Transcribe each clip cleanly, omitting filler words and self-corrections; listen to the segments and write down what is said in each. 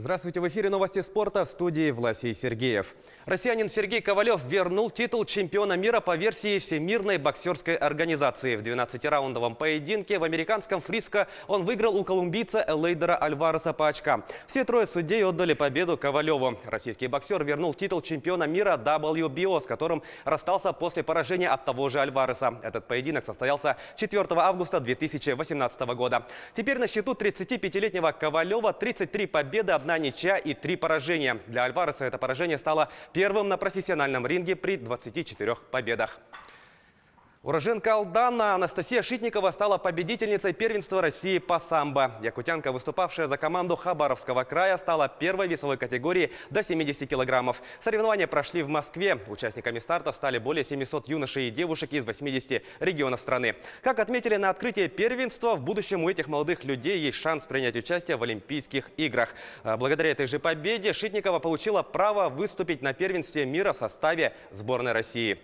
Здравствуйте, в эфире новости спорта, в студии Власий Сергеев. Россиянин Сергей Ковалев вернул титул чемпиона мира по версии Всемирной боксерской организации. В 12-раундовом поединке в американском Фриско он выиграл у колумбийца Элейдера Альвареса по очкам. Все трое судей отдали победу Ковалеву. Российский боксер вернул титул чемпиона мира WBO, с которым расстался после поражения от того же Альвареса. Этот поединок состоялся 4 августа 2018 года. Теперь на счету 35-летнего Ковалева 33 победы, 1 ничья и 3 поражения. Для Альвареса это поражение стало первым на профессиональном ринге при 24 победах. Уроженка Алдана Анастасия Шитникова стала победительницей первенства России по самбо. Якутянка, выступавшая за команду Хабаровского края, стала первой весовой категории до 70 килограммов. Соревнования прошли в Москве. Участниками старта стали более 700 юношей и девушек из 80 регионов страны. Как отметили на открытии первенства, в будущем у этих молодых людей есть шанс принять участие в Олимпийских играх. Благодаря этой же победе Шитникова получила право выступить на первенстве мира в составе сборной России.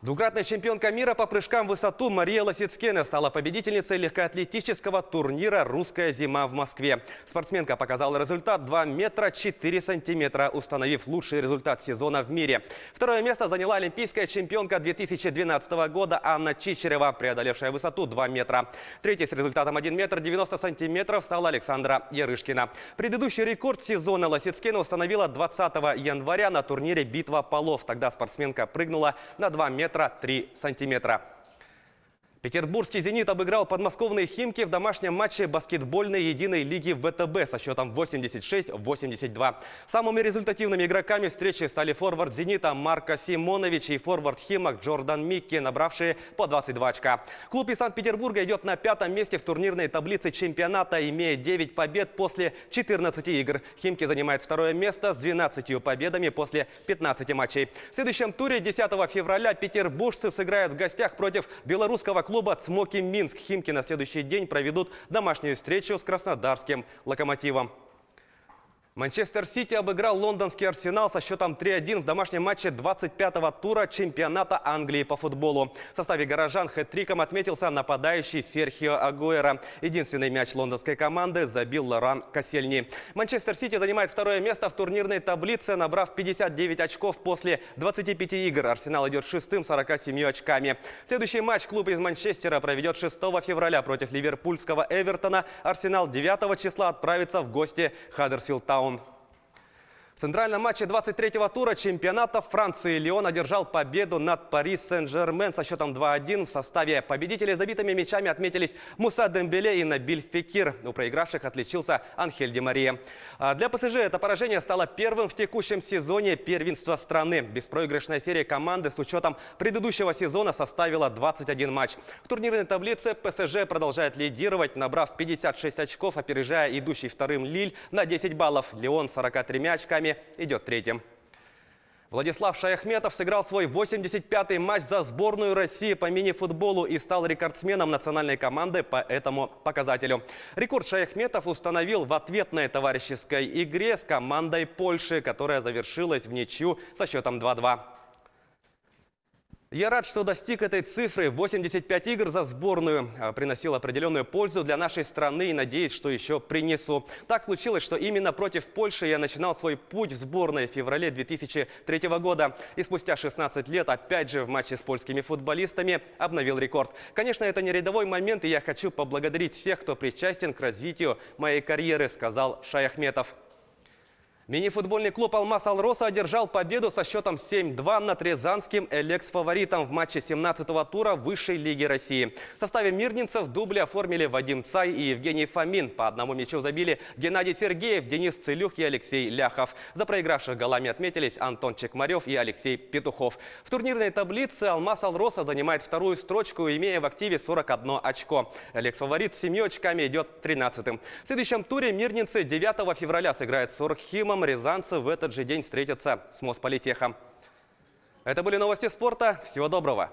Двукратная чемпионка мира по прыжкам в высоту Мария Лосицкене стала победительницей легкоатлетического турнира «Русская зима» в Москве. Спортсменка показала результат 2 метра 4 сантиметра, установив лучший результат сезона в мире. Второе место заняла олимпийская чемпионка 2012 года Анна Чичерева, преодолевшая высоту 2 метра. Третьей с результатом 1 метр 90 сантиметров стала Александра Ярышкина. Предыдущий рекорд сезона Лосицкене установила 20 января на турнире «Битва полов». Тогда спортсменка прыгнула на 2 метра 3 сантиметра. Петербургский «Зенит» обыграл подмосковные «Химки» в домашнем матче баскетбольной единой лиги ВТБ со счетом 86-82. Самыми результативными игроками встречи стали форвард «Зенита» Марко Симонович и форвард «Химок» Джордан Микки, набравшие по 22 очка. Клуб из Санкт-Петербурга идет на 5-м месте в турнирной таблице чемпионата, имея 9 побед после 14 игр. «Химки» занимает второе место с 12 победами после 15 матчей. В следующем туре 10 февраля петербуржцы сыграют в гостях против белорусского клуба «Цмоки Минск». «Химки» на следующий день проведут домашнюю встречу с краснодарским «Локомотивом». Манчестер Сити обыграл лондонский «Арсенал» со счетом 3-1 в домашнем матче 25-го тура чемпионата Англии по футболу. В составе горожан хэт-триком отметился нападающий Серхио Агуэро. Единственный мяч лондонской команды забил Лоран Косельни. Манчестер Сити занимает второе место в турнирной таблице, набрав 59 очков после 25 игр. «Арсенал» идет шестым с 47 очками. Следующий матч клуб из Манчестера проведет 6 февраля против ливерпульского «Эвертона». «Арсенал» 9 числа отправится в гости Хаддерсфилд Таун. В центральном матче 23-го тура чемпионата Франции Лион одержал победу над Пари Сен-Жермен со счетом 2-1. В составе победителей забитыми мячами отметились Муса Дембеле и Набиль Фекир. У проигравших отличился Анхель Ди Мария. Для ПСЖ это поражение стало первым в текущем сезоне первенства страны. Беспроигрышная серия команды с учетом предыдущего сезона составила 21 матч. В турнирной таблице ПСЖ продолжает лидировать, набрав 56 очков, опережая идущий вторым Лиль на 10 баллов. Лион 43 очками идет третьим. Владислав Шаяхметов сыграл свой 85-й матч за сборную России по мини-футболу и стал рекордсменом национальной команды по этому показателю. Рекорд Шаяхметов установил в ответной товарищеской игре с командой Польши, которая завершилась в ничью со счетом 2-2. Я рад, что достиг этой цифры. 85 игр за сборную. Приносил определенную пользу для нашей страны и надеюсь, что еще принесу. Так случилось, что именно против Польши я начинал свой путь в сборной в феврале 2003 года. И спустя 16 лет, опять же в матче с польскими футболистами, обновил рекорд. Конечно, это не рядовой момент, и я хочу поблагодарить всех, кто причастен к развитию моей карьеры, сказал Шаяхметов. Мини-футбольный клуб «Алмаз Алроса» одержал победу со счетом 7-2 над рязанским «Элекс-фаворитом» в матче 17-го тура Высшей лиги России. В составе мирнинцев дубли оформили Вадим Цай и Евгений Фомин. По одному мячу забили Геннадий Сергеев, Денис Целюх и Алексей Ляхов. За проигравших голами отметились Антон Чекмарев и Алексей Петухов. В турнирной таблице «Алмаз Алроса» занимает вторую строчку, имея в активе 41 очко. «Элекс-фаворит» с 7 очками идет 13-м. В следующем туре мирнинцы 9 февраля сыграют с Оргхимом. Рязанцы в этот же день встретятся с Мосполитехом. Это были новости спорта. Всего доброго.